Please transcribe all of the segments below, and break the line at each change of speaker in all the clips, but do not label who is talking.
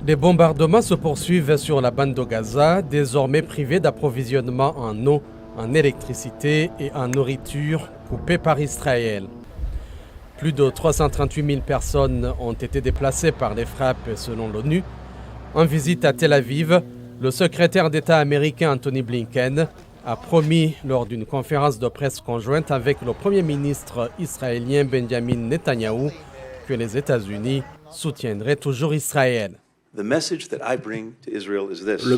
Les bombardements se poursuivent sur la bande de Gaza, désormais privée d'approvisionnement en eau, en électricité et en nourriture, coupée par Israël. Plus de 338 000 personnes ont été déplacées par les frappes selon l'ONU. En visite à Tel Aviv, le secrétaire d'État américain Antony Blinken a promis lors d'une conférence de presse conjointe avec le Premier ministre israélien Benjamin Netanyahou que les États-Unis soutiendraient toujours Israël.
Le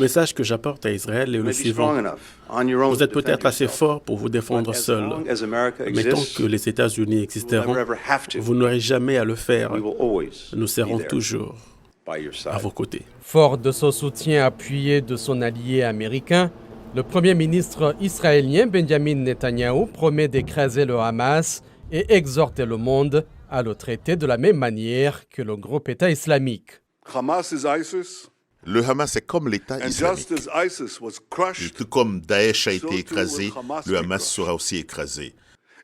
message que j'apporte à Israël est le suivant. Vous êtes peut-être assez fort pour vous défendre seul, mais tant que les États-Unis existeront, vous n'aurez jamais à le faire. Nous serons toujours à vos côtés.
Fort de ce soutien appuyé de son allié américain, le Premier ministre israélien Benjamin Netanyahou promet d'écraser le Hamas et exhorter le monde à le traiter de la même manière que le groupe État islamique.
Le Hamas est comme l'État islamique. Et tout comme Daesh a été écrasé, le Hamas sera aussi écrasé.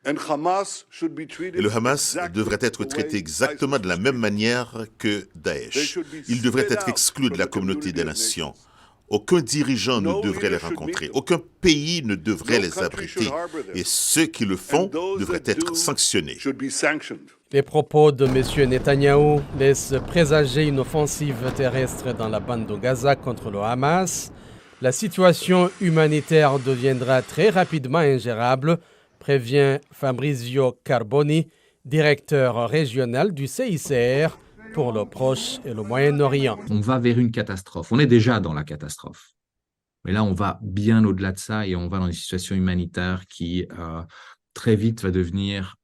Et le Hamas devrait être traité exactement de la même manière que Daesh. Il devrait être exclu de la communauté des nations. Aucun dirigeant ne devrait les rencontrer. Aucun pays ne devrait les abriter. Et ceux qui le font devraient être sanctionnés.
Les propos de M. Netanyahou laissent présager une offensive terrestre dans la bande de Gaza contre le Hamas. La situation humanitaire deviendra très rapidement ingérable, prévient Fabrizio Carboni, directeur régional du CICR pour le Proche et le Moyen-Orient.
On va vers une catastrophe. On est déjà dans la catastrophe. Mais là, on va bien au-delà de ça et on va dans une situation humanitaire qui très vite va devenir,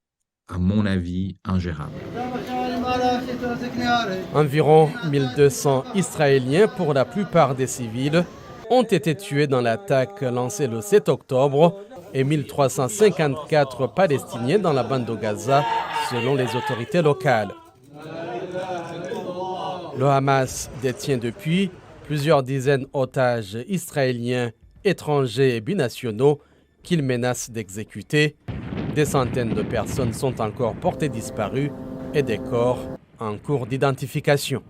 à mon avis, ingérable.
Environ 1200 Israéliens, pour la plupart des civils, ont été tués dans l'attaque lancée le 7 octobre et 1354 Palestiniens dans la bande de Gaza, selon les autorités locales. Le Hamas détient depuis plusieurs dizaines d'otages israéliens, étrangers et binationaux qu'il menace d'exécuter. Des centaines de personnes sont encore portées disparues et des corps en cours d'identification.